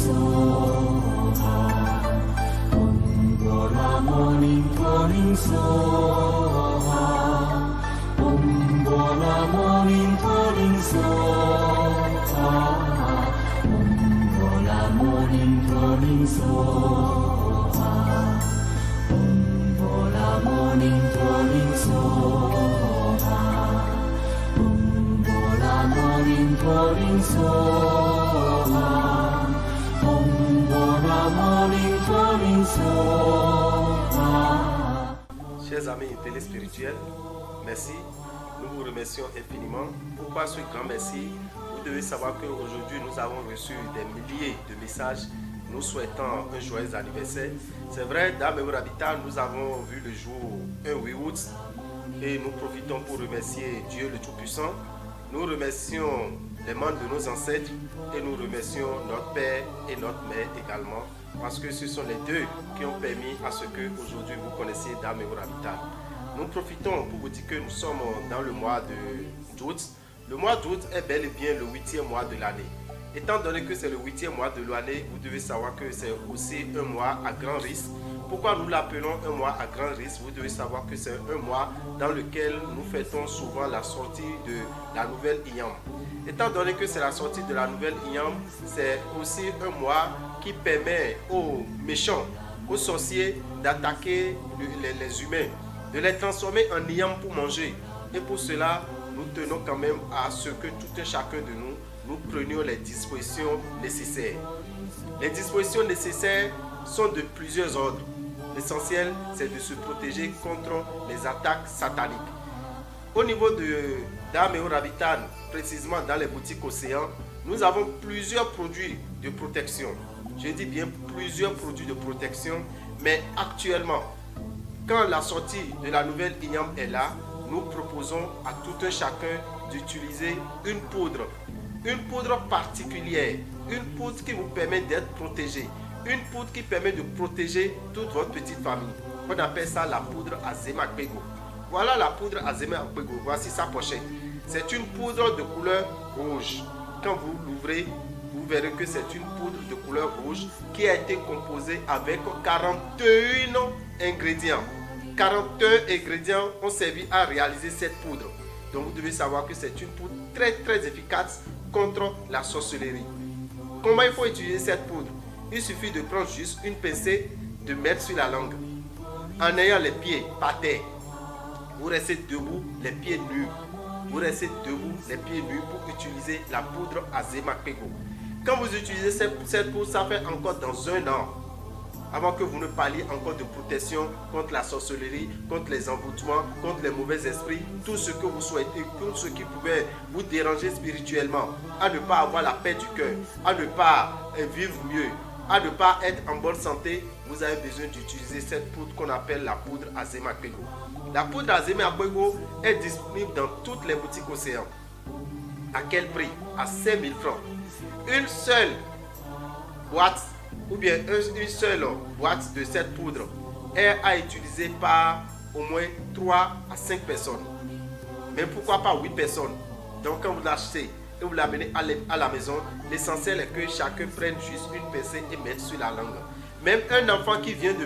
Soha. Om Bola Morning Calling Soha. Om Bola Morning Calling Soha. Om Bola Morning Calling Soha. Om Bola Morning Calling Soha. Om Bola Morning Calling Soha. Om Bola Morning Calling Soha. Chers amis télé spirituels, merci. Nous vous remercions infiniment. Pourquoi ce grand merci? Vous devez savoir qu'aujourd'hui nous avons reçu des milliers de messages nous souhaitant un joyeux anniversaire. C'est vrai, dans Mémoire Habitat, nous avons vu le jour 1 août et nous profitons pour remercier Dieu le Tout-Puissant. Nous remercions les membres de nos ancêtres et nous remercions notre Père et notre Mère également parce que ce sont les deux qui ont permis à ce que aujourd'hui vous connaissiez dans Mémoire Habitat. Nous profitons pour vous dire que nous sommes dans le mois d'août. Le mois d'août est bel et bien le 8e mois de l'année. Étant donné que c'est le 8e mois de l'année, vous devez savoir que c'est aussi un mois à grand risque. Pourquoi nous l'appelons un mois à grand risque? Vous devez savoir que c'est un mois dans lequel nous fêtons souvent la sortie de la nouvelle Iyam. Étant donné que c'est la sortie de la nouvelle Iyam, c'est aussi un mois qui permet aux méchants, aux sorciers d'attaquer les humains, de les transformer en Iyam pour manger. Et pour cela, nous tenons quand même à ce que tout un chacun de nous prenions les dispositions nécessaires. Les dispositions nécessaires sont de plusieurs ordres. L'essentiel, c'est de se protéger contre les attaques sataniques. Au niveau de Mémoire Habitat, précisément dans les boutiques Océan, nous avons plusieurs produits de protection. Je dis bien plusieurs produits de protection, mais actuellement, quand la sortie de la nouvelle Iyam est là, nous proposons à tout un chacun d'utiliser une poudre particulière, une poudre qui vous permet d'être protégé, une poudre qui permet de protéger toute votre petite famille. On appelle ça la poudre Azema Akpego. Voilà la poudre Azema Akpego, voici sa pochette. C'est une poudre de couleur rouge. Quand vous l'ouvrez, vous verrez que c'est une poudre de couleur rouge qui a été composée avec 41 ingrédients. 41 ingrédients ont servi à réaliser cette poudre. Donc vous devez savoir que c'est une poudre très efficace contre la sorcellerie. Comment il faut utiliser cette poudre? Il suffit de prendre juste une pincée, de mettre sur la langue. En ayant les pieds par terre, vous restez debout, les pieds nus. Vous restez debout, les pieds nus pour utiliser la poudre Azema Akpego. Quand vous utilisez cette poudre, ça fait encore dans un an. Avant que vous ne parliez encore de protection contre la sorcellerie, contre les envoûtements, contre les mauvais esprits, tout ce que vous souhaitez, tout ce qui pouvait vous déranger spirituellement, à ne pas avoir la paix du cœur, à ne pas vivre mieux, à ne pas être en bonne santé, vous avez besoin d'utiliser cette poudre qu'on appelle la poudre Azema Akpego. La poudre Azema Akpego est disponible dans toutes les boutiques Océan. À quel prix? À 5 000 francs. Une seule boîte ou bien une seule boîte de cette poudre est à utiliser par au moins 3 à 5 personnes. Mais pourquoi pas 8 personnes? Donc quand vous l'achetez et vous l'amenez à la maison, l'essentiel est que chacun prenne juste une pincée et mette sur la langue. Même un enfant qui vient de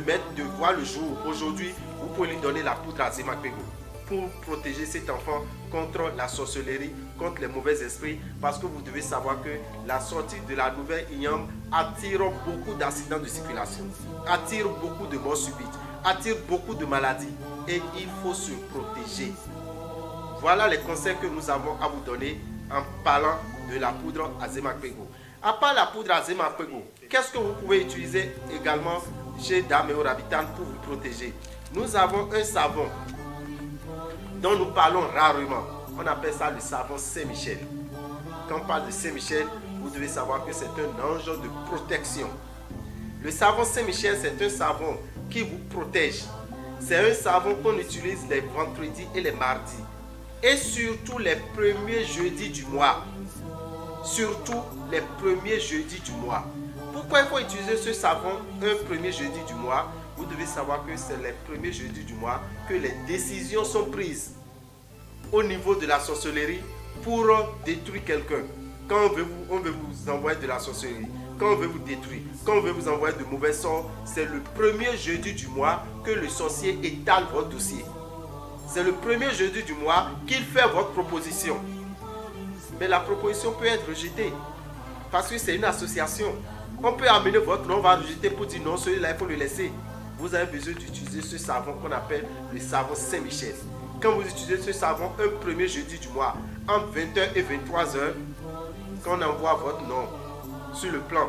voir le jour aujourd'hui, vous pouvez lui donner la poudre Azema Akpego pour protéger cet enfant contre la sorcellerie, contre les mauvais esprits, parce que vous devez savoir que la sortie de la nouvelle Iyam attire beaucoup d'accidents de circulation, attire beaucoup de morts subites, attire beaucoup de maladies et il faut se protéger. Voilà les conseils que nous avons à vous donner en parlant de la poudre Azema Akpego. À part la poudre Azema Akpego, qu'est-ce que vous pouvez utiliser également chez Mémoire Habitat pour vous protéger? Nous avons un savon dont nous parlons rarement. On appelle ça le savon Saint-Michel. Quand on parle de Saint-Michel, vous devez savoir que c'est un ange de protection. Le savon Saint-Michel, c'est un savon qui vous protège. C'est un savon qu'on utilise les vendredis et les mardis. Et surtout les premiers jeudis du mois. Surtout les premiers jeudis du mois. Pourquoi il faut utiliser ce savon un premier jeudi du mois? Vous devez savoir que c'est les premiers jeudis du mois que les décisions sont prises au niveau de la sorcellerie pour détruire quelqu'un. Quand on veut vous envoyer de la sorcellerie, quand on veut vous détruire, quand on veut vous envoyer de mauvais sorts, c'est le premier jeudi du mois que le sorcier étale votre dossier. C'est le premier jeudi du mois qu'il fait votre proposition. Mais la proposition peut être rejetée parce que c'est une association. On peut amener votre nom, on va rejeter pour dire non, celui-là il faut le laisser. Vous avez besoin d'utiliser ce savon qu'on appelle le savon Saint-Michel. Quand vous utilisez ce savon un premier jeudi du mois, entre 20h et 23h, quand on envoie votre nom sur le plan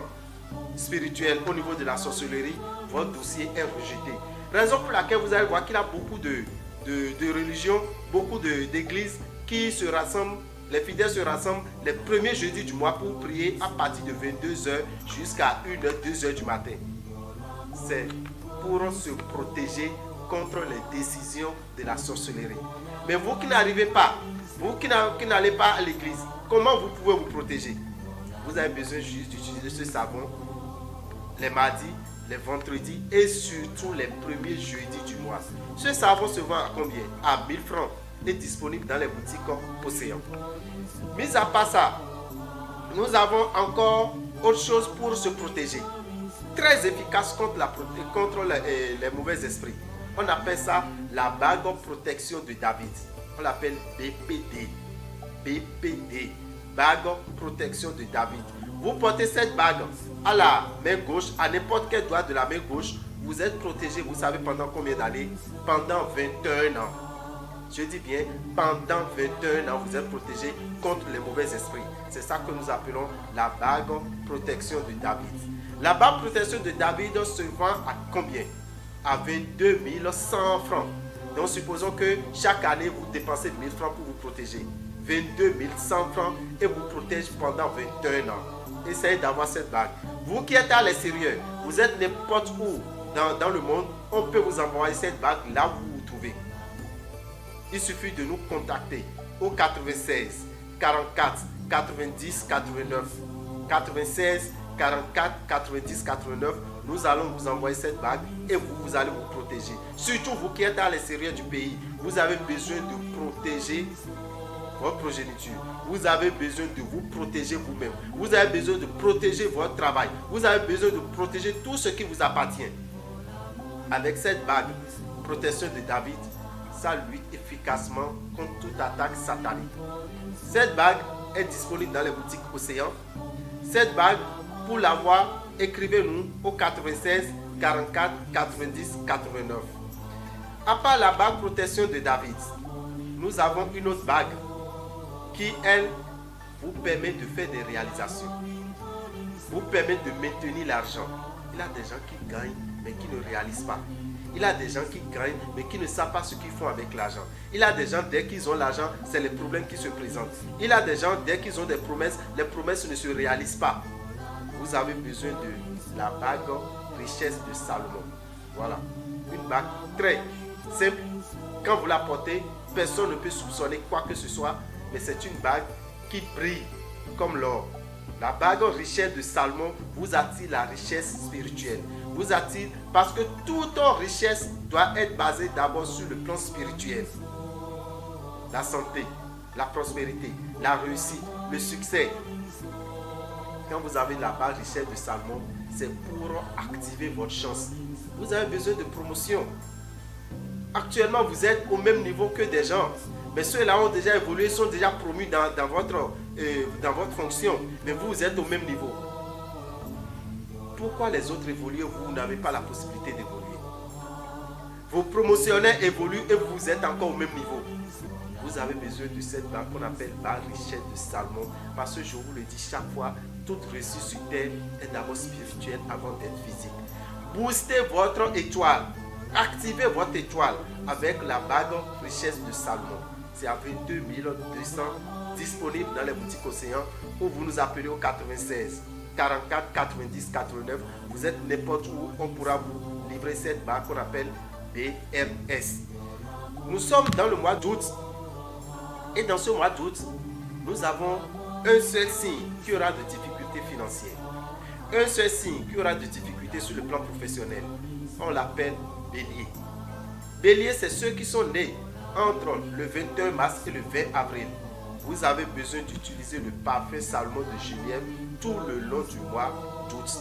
spirituel au niveau de la sorcellerie, votre dossier est rejeté. Raison pour laquelle vous allez voir qu'il y a beaucoup de religions, beaucoup d'églises qui se rassemblent, les fidèles se rassemblent les premiers jeudis du mois pour prier à partir de 22h jusqu'à 1h, 2h du matin. C'est pour se protéger contre les décisions de la sorcellerie. Mais vous qui n'arrivez pas, vous qui n'allez pas à l'église, comment vous pouvez vous protéger? Vous avez besoin juste d'utiliser ce savon les mardis, les vendredis et surtout les premiers jeudis du mois. Ce savon se vend à combien? À 1000 francs. Est disponible dans les boutiques Océan. Mis à part ça, nous avons encore autre chose pour se protéger. Très efficace contre les mauvais esprits. On appelle ça la bague en protection de David. On l'appelle BPD. BPD. Bague en protection de David. Vous portez cette bague à la main gauche, à n'importe quel doigt de la main gauche. Vous êtes protégé, vous savez pendant combien d'années? Pendant 21 ans. Je dis bien, pendant 21 ans, vous êtes protégé contre les mauvais esprits. C'est ça que nous appelons la bague protection de David. La bague protection de David se vend à combien? À 22 100 francs. Donc, supposons que chaque année, vous dépensez 1000 francs pour vous protéger. 22 100 francs et vous protège pendant 21 ans. Essayez d'avoir cette bague. Vous qui êtes à l'extérieur, vous êtes n'importe où dans le monde, on peut vous envoyer cette bague là où vous vous trouvez. Il suffit de nous contacter au 96 44 90 89. 96 44 90 89. Nous allons vous envoyer cette bague et vous allez vous protéger. Surtout vous qui êtes à l'extérieur du pays, vous avez besoin de protéger votre progéniture. Vous avez besoin de vous protéger vous-même. Vous avez besoin de protéger votre travail. Vous avez besoin de protéger tout ce qui vous appartient. Avec cette bague, protection de David, ça lutte efficacement contre toute attaque satanique. Cette bague est disponible dans les boutiques Océan. Cette bague, pour l'avoir, écrivez-nous au 96 44 90 89. À part la bague protection de David, nous avons une autre bague qui, elle, vous permet de faire des réalisations. Vous permet de maintenir l'argent. Il y a des gens qui gagnent, mais qui ne réalisent pas. Il y a des gens qui gagnent, mais qui ne savent pas ce qu'ils font avec l'argent. Il y a des gens, dès qu'ils ont l'argent, c'est les problèmes qui se présentent. Il y a des gens, dès qu'ils ont des promesses, les promesses ne se réalisent pas. Vous avez besoin de la bague richesse de Salomon. Voilà. Une bague très simple. Quand vous la portez, personne ne peut soupçonner quoi que ce soit, mais c'est une bague qui brille comme l'or. La bague richesse de Salomon vous attire la richesse spirituelle. Vous attire parce que toute richesse doit être basée d'abord sur le plan spirituel. La santé, la prospérité, la réussite, le succès. Quand vous avez la bague richesse de Salomon, c'est pour activer votre chance. Vous avez besoin de promotion. Actuellement, vous êtes au même niveau que des gens. Mais ceux-là ont déjà évolué, sont déjà promus dans votre fonction. Mais vous êtes au même niveau. Pourquoi les autres évoluent, vous n'avez pas la possibilité d'évoluer? Vos promotionnaires évoluent et vous êtes encore au même niveau. Vous avez besoin de cette bague qu'on appelle bague richesse de Salomon. Parce que je vous le dis chaque fois, toute réussite sur terre est d'abord spirituelle avant d'être physique. Boostez votre étoile. Activez votre étoile avec la bague richesse de Salomon. C'est à 22 200 disponible dans les boutiques Océan ou vous nous appelez au 96 44 90 89. Vous êtes n'importe où, on pourra vous livrer cette bague qu'on appelle BRS. Nous sommes dans le mois d'août et dans ce mois d'août, nous avons un seul signe qui aura de difficultés financières. Un seul signe qui aura de difficultés sur le plan professionnel. On l'appelle Bélier. Bélier, c'est ceux qui sont nés entre le 21 mars et le 20 avril. vous avez besoin d'utiliser le parfum Salomon de Genièvre tout le long du mois d'août.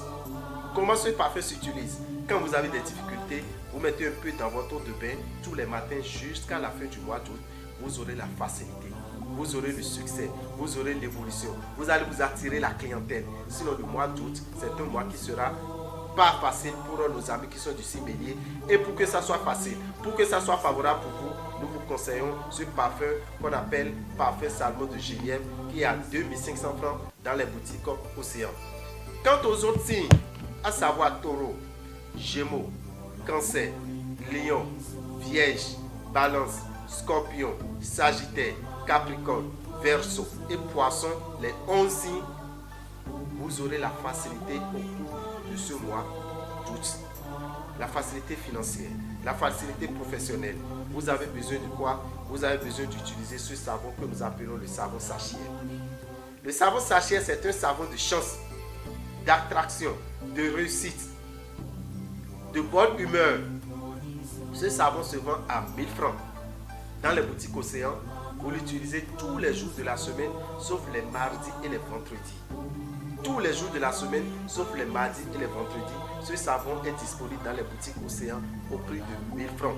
Comment ce parfum s'utilise? Quand vous avez des difficultés, vous mettez un peu dans votre eau de bain tous les matins jusqu'à la fin du mois d'août. Vous aurez la facilité, vous aurez le succès, vous aurez l'évolution. Vous allez vous attirer la clientèle. Sinon, le mois d'août, c'est un mois qui sera pas facile pour nos amis qui sont du signe Bélier. Et pour que ça soit facile, pour que ça soit favorable pour vous, nous vous conseillons ce parfum qu'on appelle parfum Salomon de Genièvre qui est à 2500 francs dans les boutiques Océan. Quant aux autres signes, à savoir Taureau, Gémeaux, Cancer, Lion, Vierge, Balance, Scorpion, Sagittaire, Capricorne, Verseau et Poisson, les 11 signes, vous aurez la facilité au cours de ce mois d'août. La facilité financière, la facilité professionnelle. Vous avez besoin de quoi? Vous avez besoin d'utiliser ce savon que nous appelons le savon Sachiel. Le savon Sachiel, c'est un savon de chance, d'attraction, de réussite, de bonne humeur. Ce savon se vend à 1000 francs. Dans les boutiques Océan, vous l'utilisez tous les jours de la semaine, sauf les mardis et les vendredis. Tous les jours de la semaine, sauf les mardis et les vendredis, ce savon est disponible dans les boutiques Océan au prix de 1000 francs.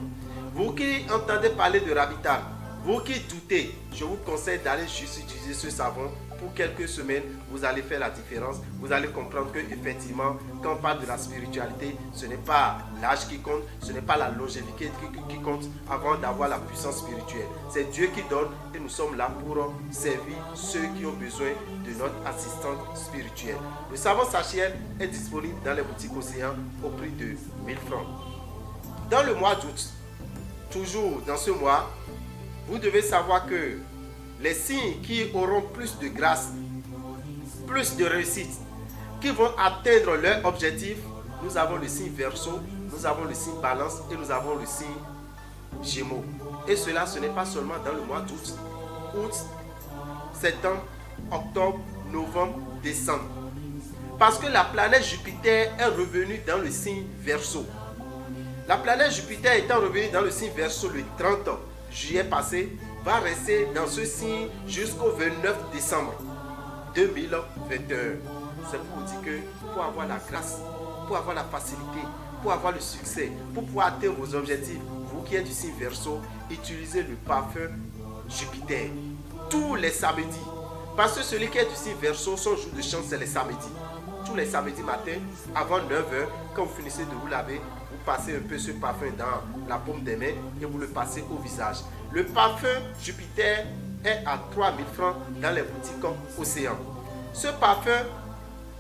Vous qui entendez parler de Ravital, vous qui doutez, je vous conseille d'aller juste utiliser ce savon. Pour quelques semaines, vous allez faire la différence. Vous allez comprendre que effectivement, quand on parle de la spiritualité, ce n'est pas l'âge qui compte, ce n'est pas la longévité qui compte avant d'avoir la puissance spirituelle. C'est Dieu qui donne et nous sommes là pour servir ceux qui ont besoin de notre assistante spirituelle. Le savon Sachiel est disponible dans les boutiques Océan au prix de 1000 francs. Dans le mois d'août, toujours dans ce mois, vous devez savoir que les signes qui auront plus de grâce, plus de réussite, qui vont atteindre leur objectif, nous avons le signe Verseau, nous avons le signe Balance et nous avons le signe Gémeaux. Et cela, ce n'est pas seulement dans le mois d'août. Août, septembre, octobre, novembre, décembre. Parce que la planète Jupiter est revenue dans le signe Verseau. La planète Jupiter étant revenue dans le signe Verseau le 30 juillet passé, va rester dans ce signe jusqu'au 29 décembre 2021. C'est pour vous dire que pour avoir la grâce, pour avoir la facilité, pour avoir le succès, pour pouvoir atteindre vos objectifs, vous qui êtes du signe Verseau, utilisez le parfum Jupiter tous les samedis. Parce que celui qui est du signe Verseau, son jour de chance, c'est les samedis. Tous les samedis matin, avant 9h, quand vous finissez de vous laver, vous passez un peu ce parfum dans la paume des mains et vous le passez au visage. Le parfum Jupiter est à 3000 francs dans les boutiques Océan. Ce parfum,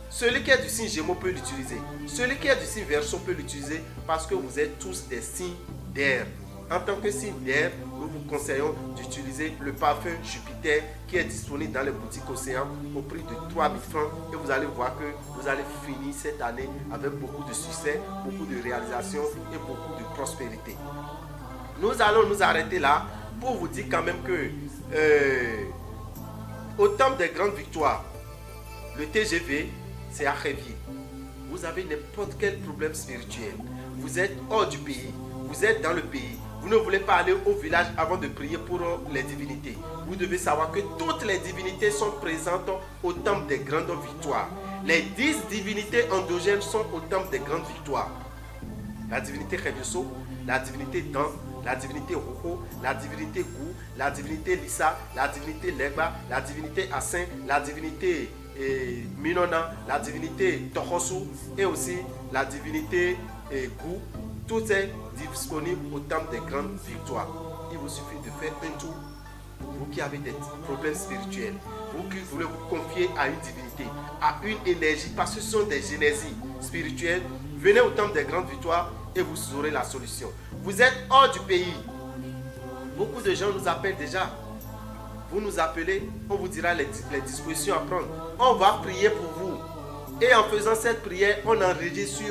celui qui est du signe Gémeaux peut l'utiliser. Celui qui est du signe Verseau peut l'utiliser parce que vous êtes tous des signes d'air. En tant que signe d'air, nous vous conseillons d'utiliser le parfum Jupiter qui est disponible dans les boutiques Océan au prix de 3000 francs et vous allez voir que vous allez finir cette année avec beaucoup de succès, beaucoup de réalisations et beaucoup de prospérité. Nous allons nous arrêter là pour vous dire quand même que au temple des grandes victoires, le TGV, c'est à Révier. Vous avez n'importe quel problème spirituel. Vous êtes hors du pays, vous êtes dans le pays. Vous ne voulez pas aller au village avant de prier pour les divinités. Vous devez savoir que toutes les divinités sont présentes au temple des grandes victoires. Les 10 divinités endogènes sont au temple des grandes victoires. La divinité Révioso, la divinité Dan, la divinité Roko, la divinité Gou, la divinité Lissa, la divinité Legba, la divinité Assin, la divinité Minona, la divinité Tohosu et aussi la divinité Gou. Tout est disponible au temple des grandes victoires. Il vous suffit de faire un tour. Vous qui avez des problèmes spirituels, vous qui voulez vous confier à une divinité, à une énergie, parce que ce sont des énergies spirituelles, venez au temple des grandes victoires et vous aurez la solution. Vous êtes hors du pays. Beaucoup de gens nous appellent déjà. Vous nous appelez, on vous dira les dispositions à prendre. On va prier pour vous. Et en faisant cette prière, on enregistre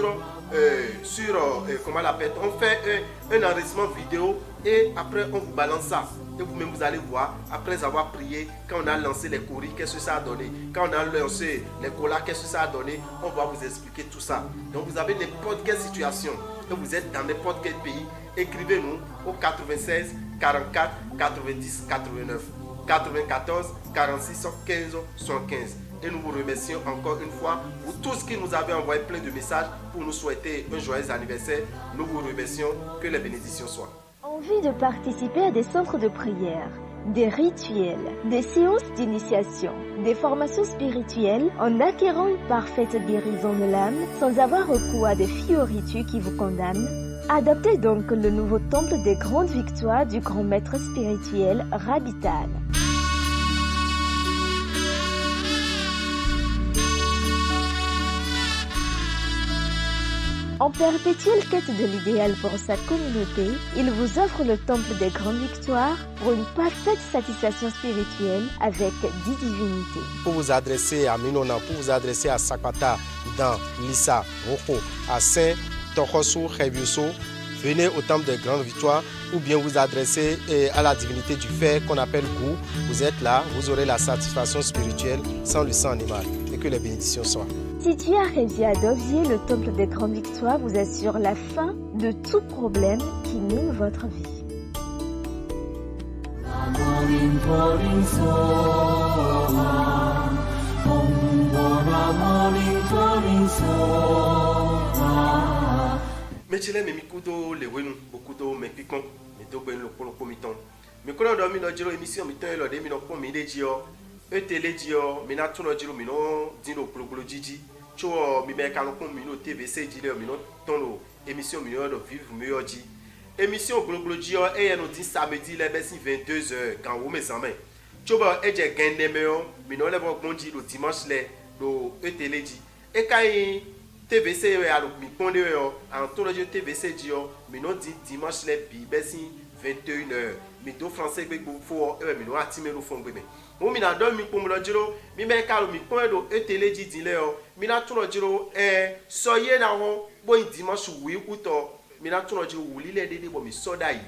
comment on l'appelle, on fait un enregistrement vidéo et après on vous balance ça. Et vous-même vous allez voir, après avoir prié, quand on a lancé les courriers, qu'est-ce que ça a donné. Quand on a lancé les colas, qu'est-ce que ça a donné. On va vous expliquer tout ça. Donc vous avez n'importe quelle situation et vous êtes dans n'importe quel pays, écrivez-nous au 96 44 90 89. 94 46 115 75. Et nous vous remercions encore une fois pour tous qui nous avez envoyé plein de messages pour nous souhaiter un joyeux anniversaire. Nous vous remercions. Que les bénédictions soient. Envie de participer à des centres de prière, des rituels, des séances d'initiation, des formations spirituelles en acquérant une parfaite guérison de l'âme sans avoir recours à des fioritus qui vous condamnent? Adoptez donc le nouveau temple des grandes victoires du grand maître spirituel Rabital. En perpétuelle quête de l'idéal pour sa communauté, il vous offre le temple des grandes victoires pour une parfaite satisfaction spirituelle avec 10 divinités. Pour vous adresser à Minona, pour vous adresser à Sakwata, dans Lissa, Roko, à Saint Tokosu, Reviuso, venez au temple des grandes victoires ou bien vous adressez à la divinité du fer qu'on appelle Gou. Vous êtes là, vous aurez la satisfaction spirituelle sans le sang animal. Et que les bénédictions soient. Situé à Révia à Dovier, le temple des grandes victoires vous assure la fin de tout problème qui mine votre vie. Mechele me mikudo le wenu bokudo me pikon me do ben lo polo komiton me kono do mi no jiro émission mi tan lo de mi no ko mi de jio etele jio mi na tun no jiro mi no dino gloglo jiji cho mi me kan ko mi no TVC jile mi no ton lo émission mi no do vivre meilleur ji émission gloglo jio e ye no din samedi le besi 22h kan wo mes amis cho ba eje gende me o mi no le bo gbonji lo dimanche le do etele ji e kai TVC à mi ponde yo en tout le TVC dio mi no dimanche le bi besi 21h mi do français gbe fo mi no atime lo fon gbe mo mi na do mi pom lo jiro mi me ka lo mi pon do etele ji din le o mi na tun lo jiro so ye na won bo dimanche wi ku to mi na tun lo jiro wuli le dede bo mi soda yi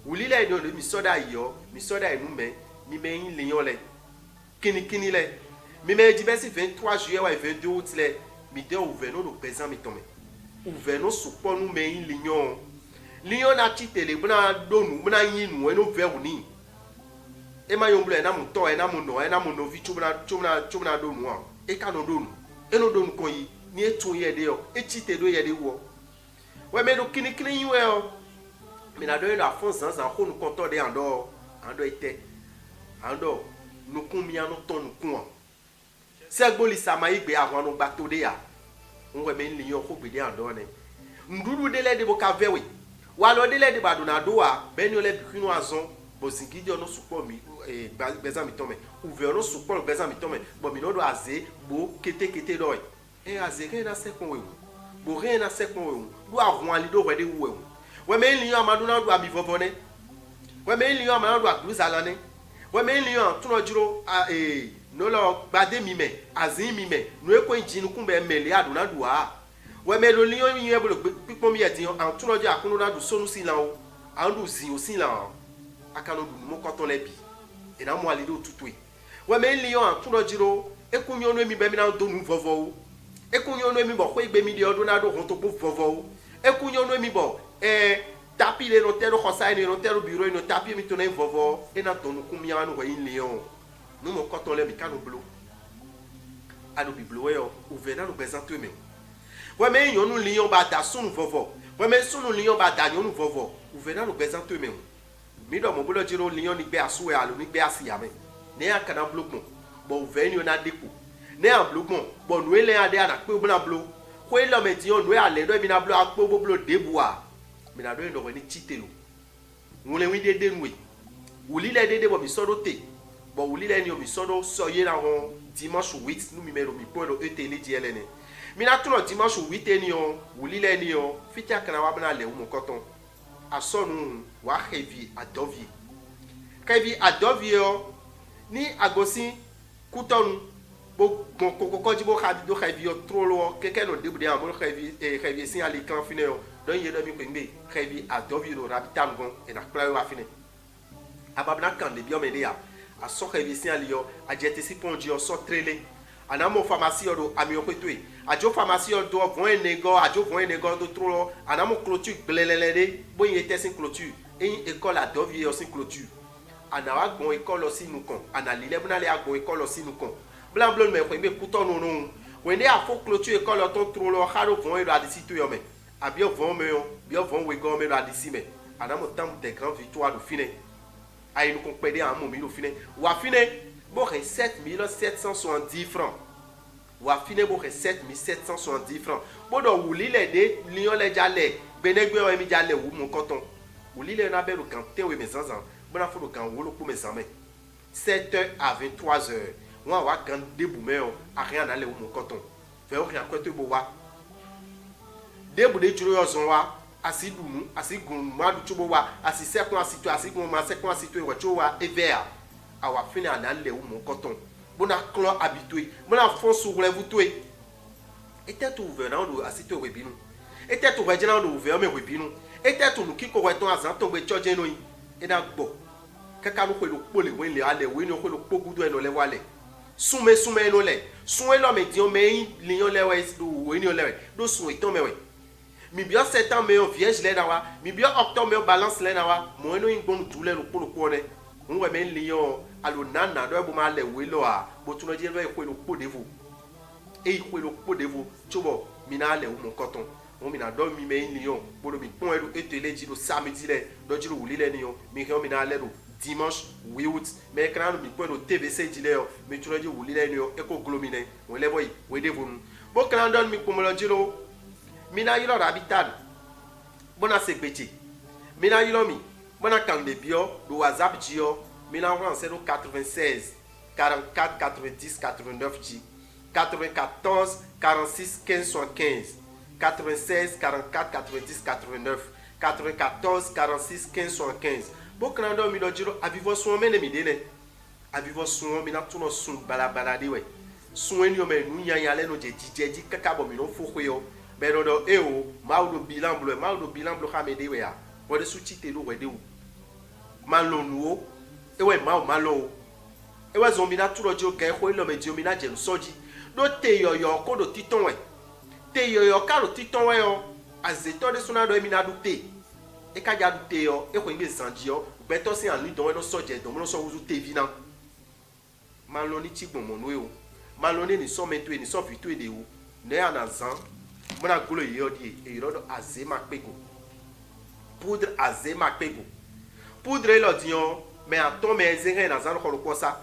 wuli le do mi soda yi yo mi soda yi nu me mi me yin leyon le kini le mi me di besi 23 juillet wa 22 août le mi de ouveno no présent mi tome ouveno support nous me lion na titele buna donu buna yinu eno veru ni e ma yombule na mu to e na mu no vi chubna donu a e ka no donu eno donu kon yi ni etu ye de yo e tite do ye de wo we me do kini yin we o mi na do na fon zan ko nu konto de ando ite ando nu kun mi anu ton nu kun segboli sama igbe àwọn no gba to de ya nwe me lion ko gbe de ando ne ndudu de le de bo ka vewe wa lo de le de baduna do wa be ni ole bikinu azon bo singidio no support mi gbeza mi tome ouvert no support gbeza mi tome bo mi no do aze bo kete do aze ke na se kon we bo re na se kon we do avon ali do we de we me lion amaduna do ami vovone we me lion amaduna do agluza lane we me lion tun ojuro no lo gbade mi me azin mi me no eko injinu kun be mele aduna duwa we me lo lion yin e bolo pipon mi edin an tun ojo akunu na du sonu si lan o an du zin o si lan akano du mo koton lebi e na mo ale do tutu e we me lion an tun ojiro ekun yon no mi be mi na do nu vovo o ekun yon no mi bo ko igbe mi de odun na do hon to bo vovo o ekun yon no mi bo tapi le no tero khosa ni no tero bureau no tapi mi to na vovo e na to nu kun mi anu we yin lion nous mon coton le bicano bleu à nous biblo yo ouvert nous présenter même ouais mais yon nous lion ba da sunu vovo ouais mais sunu lion ba da yon nous vovo ouvert nous présenter même mi do mo bolo jiro lion ni gbe asu e alo ni gbe asi ya me ne akana blogbon bo ouvert ni ona depo ne an blogbon bo nu ele ade ana pe obo na blo ko ele me di onu e ale do bi na blo apo obo blo deboa mi na do ndo ni chitelo wole wi dede nwe wuli le dede bo mi so do te bon wuli le ni o mi sodo soye na ron dimanche 8 nous mi mero mi polo etele di elene mi na tuno dimanche 8 ni o wuli le ni o fitia kana wa bana le mo koton asonu wa heavy adovie o ni agosi kutonu bo kokoko jibo khadi do heavy o trolo keke no debude am bo heavy sin ali kan fine o don ye do mi ko ngbe heavy adovie no rabitam gon e na kla wa fine ababna kan de bio me de ya a so revisi alio a jete si ponji o so trele anamo pharmacie do ami opetwe ajo pharmacie do von enego ajo von enego do tro anamo clôture glelelede bo yete sin clôture e école adovie o sin clôture anawa gbon école aussi nous con analile buna le agbon école aussi nous con blanc blanc mais ko be kuto no no when they are for clôture école ton trop lo haro vont et adisi to yo me abio vont me yo bio vont we go me adisi me anamo temps des grandes victoires de fine ayi nous compéder en moment no fine wa fine bo 7770 francs wa fine bo 7770 francs bo do wuli le de lion le jale benegbe o mi jale wu mon coton wuli le na be lo kan te we mes ans bon a faut kan wolo pour mes amis 7h à 23h moi wa kan debu me o a rien na le wu mon coton fe o rien ko te bo wa debu de juro yo zon wa asidunu asigun madu chubo wa asisekun asitu asigun ma sekun asitu wa chuwa evea awa fini ana le wu mon coton bona clan habitué bona fond sur le voutué était tout ouvert dans le asitu webinu était tout ouvert dans le ouvert me webinu était tout ki ko weton azan to gbe church eno yi e da gbo kaka no ko lo pole we le ale we no ko lo pogudu eno le wale sume eno le sun elo me di o me lion le we do we ni o le do sun iton me we mi bio 7 ans me o vierge le na wa mi bio octobre me o balance le na wa mo eno yin gbonu tu le lo polo ne nwe me lion alo nana do e bo ma le we lo a bo tu no je lo e ko lo podevo e ko lo podevo chubo mi na le wo mo koton on mina do mi me lion bodo mi pon elu etele ji lo samedi le do ji lo wuli le ni yo mi re mi na le do dimanche 8 août me ekran mi pon lo tvc ji le yo mi tu lo ji wuli le ni yo e ko glomine won le boy we de vonu bo kan don mi pon lo ji lo mi na yilo rabitan bona se gbeji mi na yilo mi bona kan de bio do whatsapp ji yo mi na ran 096 44 90 89 ji 94 46 15 75 96 44 90 89 94 46 15 75 bo krando mi do jiro avivo sun me ne mi dele avivo sun mi na tuno sun balabala de we sun eni o me nu yan yan le no jeji kaka bo mi no fo yo be do e o maudo bilan blo ha me de we ya bo de su chite do we de o malo nu o e we malo o e we zo mi na tuno jo ke ho lo me ji o mi na je soji do te yo ko do titon we te yo karo titon we yo azeto de suna do emi na dute e ka ja dute yo e ko nbe sanji yo beto si an lu don we no soje don mo so wuzu te vi na malo ni chigbon mo no yo malo ni so meto ni so fitu de wo ne anazan mo na gulo yi odi e ro do azema pego poudre azema pego poudre lo dion me aton me ezere na zan ko lo kosa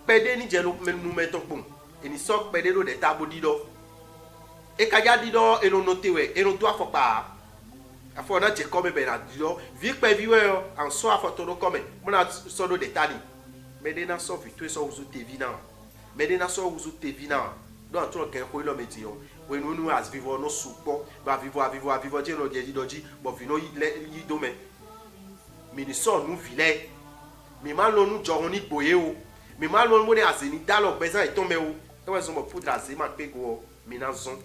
pede ni je lo nu meto pon eni so pede lo de tabo dido e kaja dido eno notewe eno to afopa afo na je come be na dido vi pe viwe an so afotoro come mo na so do de tani me de na so fitu so uzu tv na me de na so uzu tv na do an to ke ko lo meji yo we nu as vivo no supo ba vivo je no je didoji bo vino yi do me mi ni so nu vile mi ma lo nu joron ni boye o mi ma lo mo de aseni dalo bezan iton me o e we so mo poudre azema pego mi na zon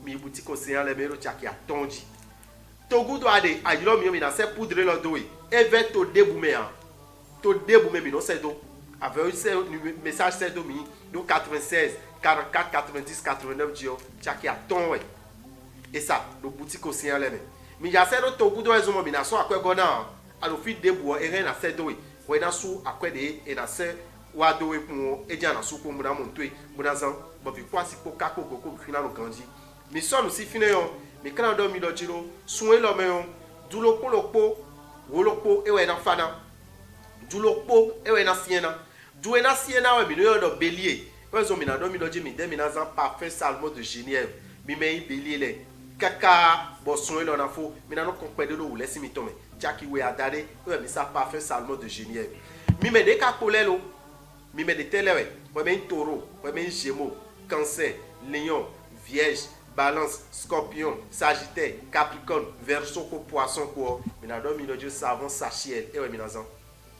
mi boutique o se an le mero chaki atonji to gudo ade ayiro mi na se poudre lo do e ve to debume an to debume mi no se do avec ce message c'est do mi do 96 44 90 89 dio chaki aton we et ça do boutique o se an le mi ya se do to gudo ezo mo mi na so akwe gona alo fi debu e re na se do we na su akwe de e na se wa do we kun e ja na su ko mu na mo ntwe mu na zan bo fi kwasi ko kako go fina no kanji mi so no si fine yo mi kan do mi do jiro sun e lo me yo dulo polopo wolopo e we na fana dulo po e we na siena du e na siena we mi no yo do bélier we zo mi na do mi do jimi de mi na zan parfait salmo de Genève mi me bélier le kaka bo sun e lo na fo mi na no compede do wule si mi tome jaki we adare we mi sa parfait salmo de Genève mi me de ka polelo mi me de telewe we me taureau we me gémeaux cancer lion vierge balance scorpion sagittaire capricorne verseau ko poisson ko mi na do mi do savon sachet e we mi na zan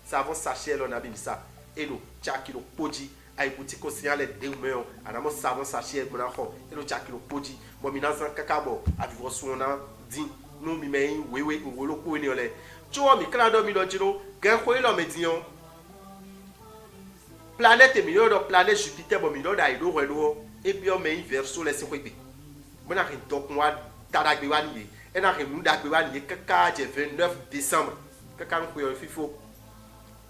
savon sachet lo na bi sa e lo chaki lo poji ay boutique o signale de meon anamo savon sachet mo na ho e lo chaki lo poji mo mi na zan kakabo avivo suona din no mi me wewe ngolo ko ni ole cho mi kra do mi do jiro gen ko lo me dion planète mi yo do planète Jupiter bo mi do da ido redo e bi o me verseau le se ko pe bona rin tok moi tadagbe wani e na rin mudagbe wani kaka je 29 décembre kaka ko yo fifo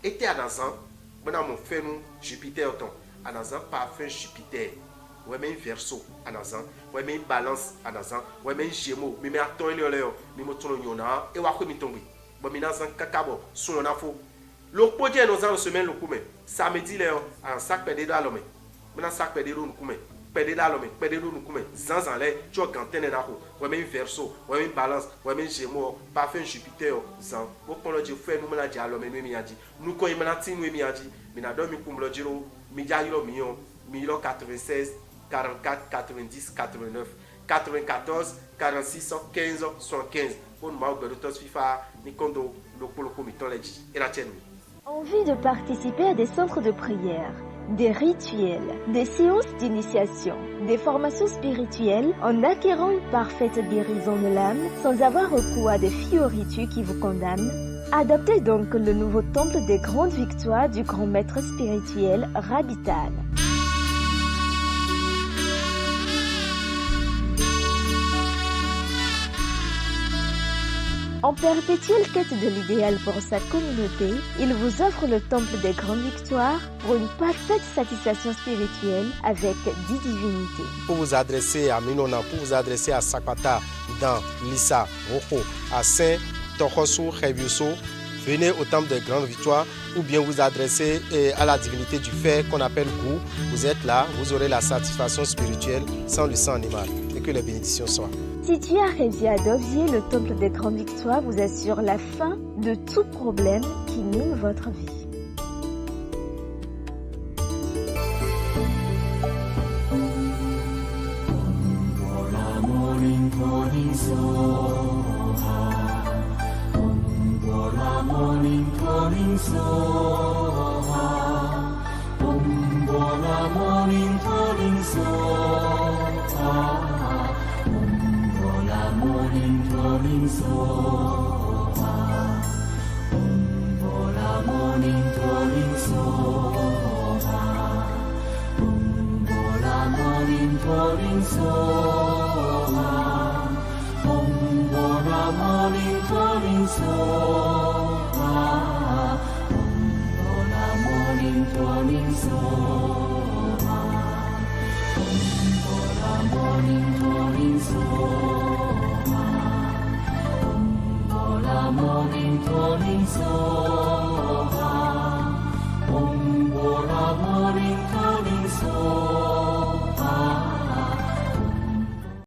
était à Nazan, maintenant mon fait nous Jupiter ton, à Nazan parfum Jupiter. Ouais mais verso à Nazan, ouais mais balance à Nazan, ouais mais Gémeaux, mais attends il est là, mais mon tourne yona et wa ko mi tomber. Bon mi Nazan kakabo, son on a faux. Le projet nous en semaine le coup mais samedi là en sac perdé dans l'homme. Maintenant sac perdé dans le coup mais perdé dans l'homme, perdé dans le coup mais zanzan là, tu as gantene na ko. Ouais mais verso, ouais mais balance, ouais mais Gémeaux, parfum Jupiter zan. Bon pour le dire faire nous na dia l'homme nous mi a dit. Nous ko il na tin nous mi a dit. Mi na do mi kum le dire mi dia yo million 96 44 90 89 94 46 15 75 pour nous marquer FIFA ni kondo le comité et la tienne. Envie de participer à des centres de prière, des rituels, des séances d'initiation, des formations spirituelles en acquérant une parfaite guérison de l'âme sans avoir recours à des fioritus qui vous condamnent? Adoptez donc le nouveau temple des grandes victoires du grand maître spirituel Rabital. En perpétuelle quête de l'idéal pour sa communauté, il vous offre le temple des grandes victoires pour une parfaite satisfaction spirituelle avec 10 divinités. Pour vous adresser à Minona, pour vous adresser à Sakwata, dans Lissa, Roko, à Saint, Tokosu, Reviuso, venez au temple des grandes victoires ou bien vous adressez à la divinité du fer qu'on appelle Gou. Vous êtes là, vous aurez la satisfaction spirituelle sans le sang animal. Et que les bénédictions soient. Situé à Révia d'Ovier, le temple des grandes victoires vous assure la fin de tout problème qui mine votre vie. Morning, calling soul.